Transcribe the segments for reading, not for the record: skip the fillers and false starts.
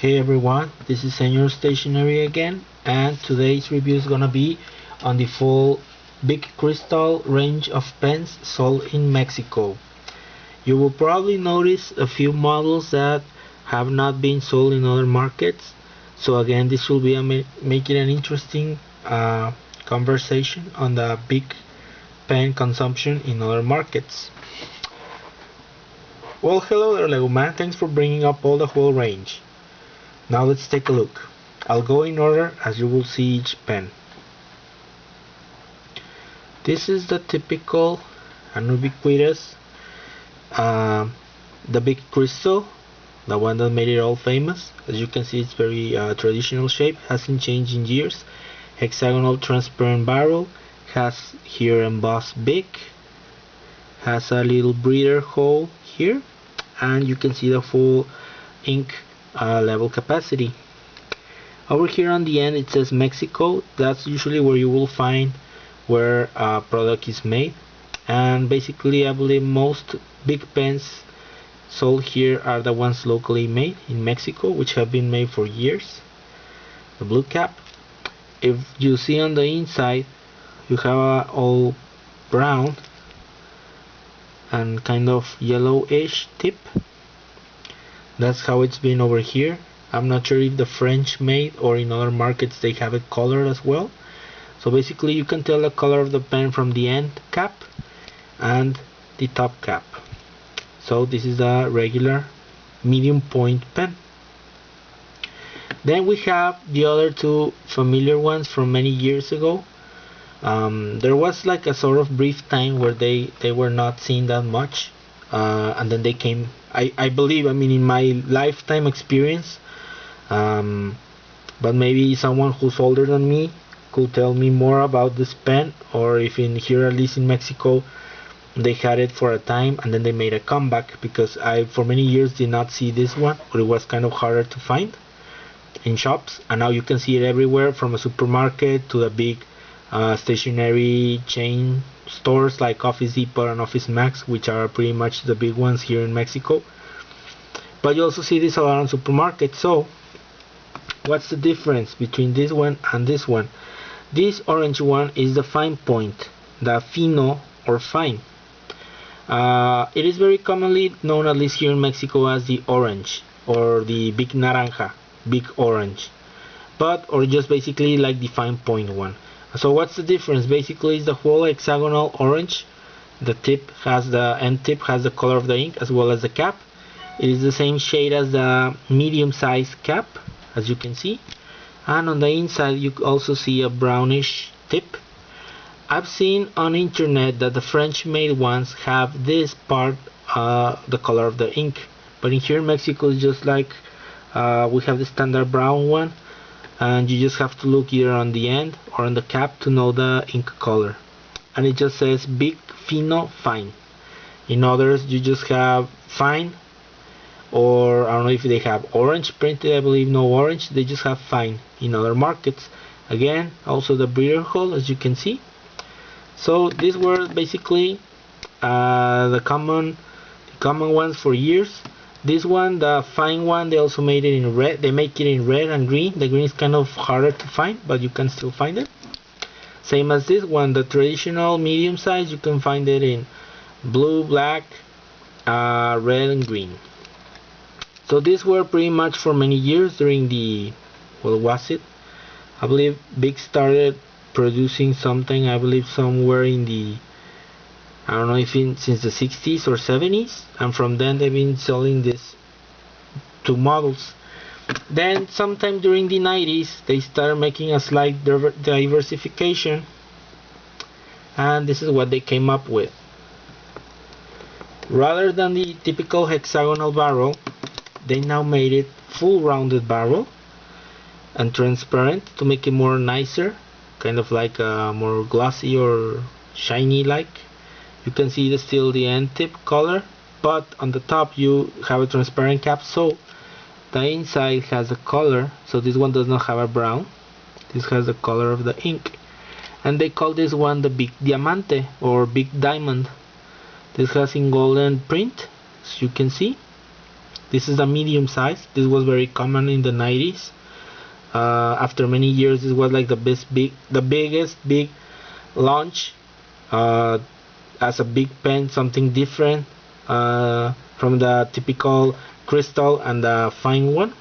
Hey everyone, this is Senor Stationery again, and today's review is gonna be on the full Bic Cristal range of pens sold in Mexico. You will probably notice a few models that have not been sold in other markets, so again this will be making an interesting conversation on the Bic pen consumption in other markets. Well, hello there Lego man, thanks for bringing up all the whole range. Now let's take a look. I'll go in order as you will see each pen. This is the typical and ubiquitous the Bic Cristal, the one that made it all famous. As you can see, it's very traditional shape, hasn't changed in years. Hexagonal transparent barrel, has here embossed Bic, has a little breather hole here, and you can see the full ink level capacity. Over here on the end it says Mexico. That's usually where you will find where a product is made, and basically I believe most Bic pens sold here are the ones locally made in Mexico, which have been made for years. The blue cap, if you see on the inside, you have a all brown and kind of yellowish tip. That's how it's been over here. I'm not sure if the French made or in other markets they have it colored as well. So basically you can tell the color of the pen from the end cap and the top cap. So this is a regular medium point pen. Then we have the other two familiar ones from many years ago. There was like a sort of brief time where they were not seen that much, and then they came. I believe, I mean, in my lifetime experience, but maybe someone who's older than me could tell me more about this pen, or if in here, at least in Mexico, they had it for a time and then they made a comeback, because I for many years did not see this one, or it was kind of harder to find in shops, and now you can see it everywhere, from a supermarket to the big stationery chain stores like Office Depot and Office Max, which are pretty much the big ones here in Mexico. But you also see this a lot in supermarkets. So what's the difference between this one and this one? This orange one is the fine point, the Fino or Fine. It is very commonly known, at least here in Mexico, as the orange or the Bic Naranja, Bic Orange, or just basically like the fine point one. So what's the difference? Basically it's the whole hexagonal orange. The end tip has the color of the ink as well as the cap. It is the same shade as the medium size cap, as you can see, and on the inside you also see a brownish tip. I've seen on internet that the French made ones have this part, the color of the ink, but in here in Mexico it's just like we have the standard brown one, and you just have to look either on the end or on the cap to know the ink color, and it just says Bic Fino Fine. In others you just have Fine, or I don't know if they have orange printed. I believe no orange, they just have Fine in other markets. Again, also the breather hole, as you can see. So these were basically the common ones for years. This one, the fine one, they also made it in red. They make it in red and green. The green is kind of harder to find, but you can still find it. Same as this one, the traditional medium size, you can find it in blue, black, red and green. So these were pretty much for many years during the, what was it? I believe Bic started producing something, I believe somewhere in the, I don't know if since the 60s or 70s, and from then they've been selling these two models. Then sometime during the 90s they started making a slight diversification, and this is what they came up with. Rather than the typical hexagonal barrel, they now made it full rounded barrel and transparent to make it more nicer, kind of like a more glossy or shiny like. You can see still the end tip color, but on the top you have a transparent cap, so the inside has a color. So this one does not have a brown, this has the color of the ink, and they call this one the Bic Diamante or Bic Diamond. This has in golden print, as you can see, This is the medium size. This was very common in the 90s. After many years, this was like the biggest big launch as a big pen, something different from the typical Cristal and the fine one.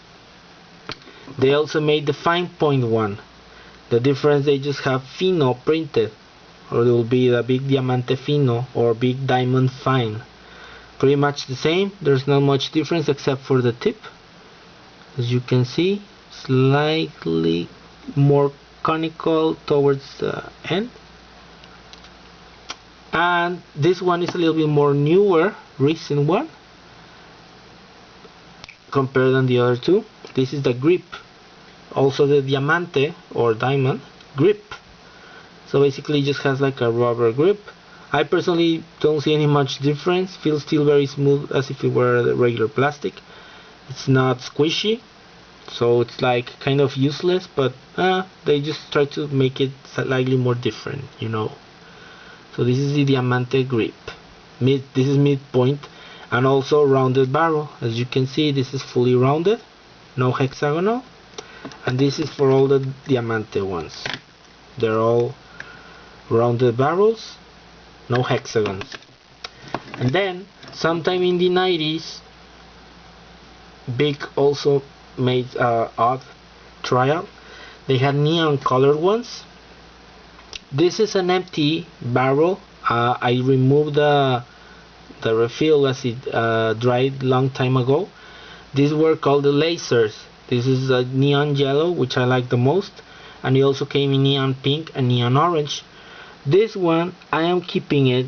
They also made the fine point one. The difference, they just have Fino printed, or it will be the Bic Diamante Fino or Bic Diamond Fine. Pretty much the same. There's not much difference except for the tip. As you can see, slightly more conical towards the end. And this one is a little bit more newer, recent one compared than the other two. This is the grip, also the Diamante or Diamond grip. So basically it just has like a rubber grip. I personally don't see any much difference. Feels still very smooth as if it were regular plastic. It's not squishy, so it's like kind of useless, but they just try to make it slightly more different, you know. So this is the Diamante grip. This is midpoint and also rounded barrel. As you can see, this is fully rounded, no hexagonal, and this is for all the Diamante ones. They're all rounded barrels, no hexagons. And then sometime in the 90s, Bic also made odd trial. They had neon colored ones. This is an empty barrel. I removed the refill as it dried long time ago. These were called the Lasers. This is a neon yellow, which I like the most, and it also came in neon pink and neon orange. This one I am keeping it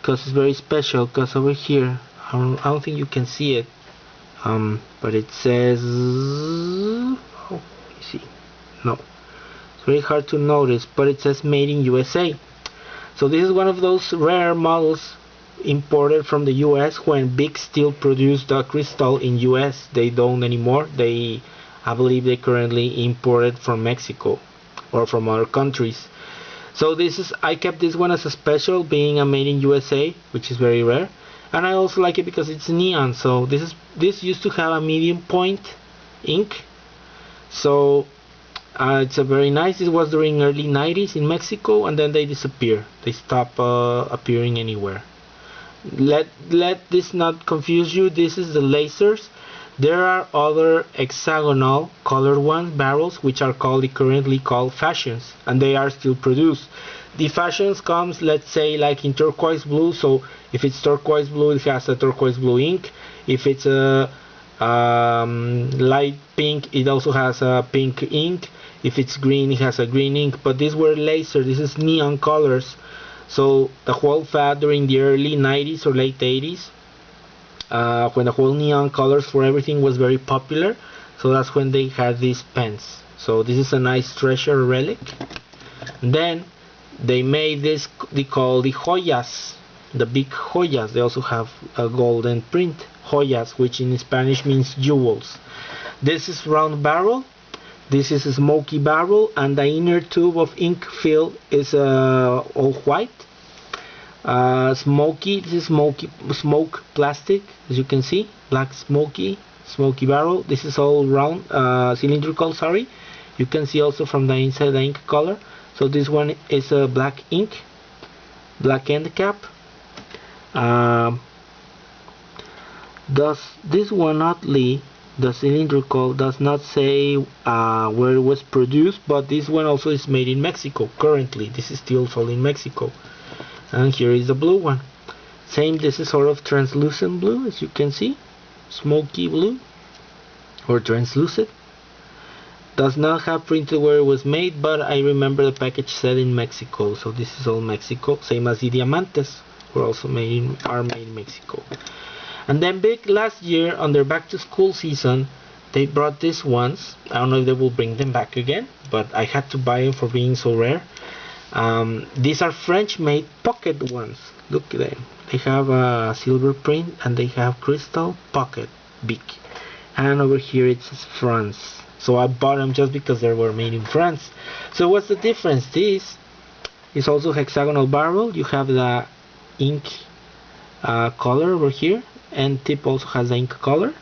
because it's very special, because over here I don't think you can see it, but it says, oh, let me see, no, it's very hard to notice, but it says made in USA. So this is one of those rare models imported from the US when Bic still produced the Cristal in US. They don't anymore. I believe they currently import it from Mexico or from other countries. So I kept this one as a special, being a made in USA, which is very rare, and I also like it because it's neon. So this used to have a medium point ink, so it's a very nice. It was during early 90s in Mexico, and then they disappear. They stop appearing anywhere. Let this not confuse you. This is the Lasers. There are other hexagonal colored barrels, which are currently called fashions, and they are still produced. The fashions comes, let's say, like in turquoise blue. So if it's turquoise blue, it has a turquoise blue ink. If it's a light pink, it also has a pink ink. If it's green, it has a green ink. But these were laser. This is neon colors. So the whole fad during the early 90s or late 80s, when the whole neon colors for everything was very popular, so that's when they had these pens. So this is a nice treasure relic. And then they made this, they call the Hoyas, the Bic Joyas. They also have a golden print, Hoyas, which in Spanish means jewels. This is round barrel, this is a smoky barrel, and the inner tube of ink fill is all white. Smoky, this is smoke plastic, as you can see, black smoky barrel. This is all round, cylindrical, sorry. You can see also from the inside the ink color. So this one is a black ink, black end cap. This one, oddly, the cylindrical does not say where it was produced, but this one also is made in Mexico currently. This is still sold in Mexico. And here is the blue one. Same, this is sort of translucent blue, as you can see, smoky blue or translucent. Does not have printed where it was made, but I remember the package said in Mexico, so this is all Mexico. Same as the Diamantes, were also made in Mexico. And then Bic last year on their back to school season, they brought these ones. I don't know if they will bring them back again, but I had to buy them for being so rare. These are French made pocket ones. Look at them. They have a silver print and they have Cristal Pocket Bic, and over here it says France. So I bought them just because they were made in France. So what's the difference? This is also hexagonal barrel. You have the ink color over here, and tip also has the ink color.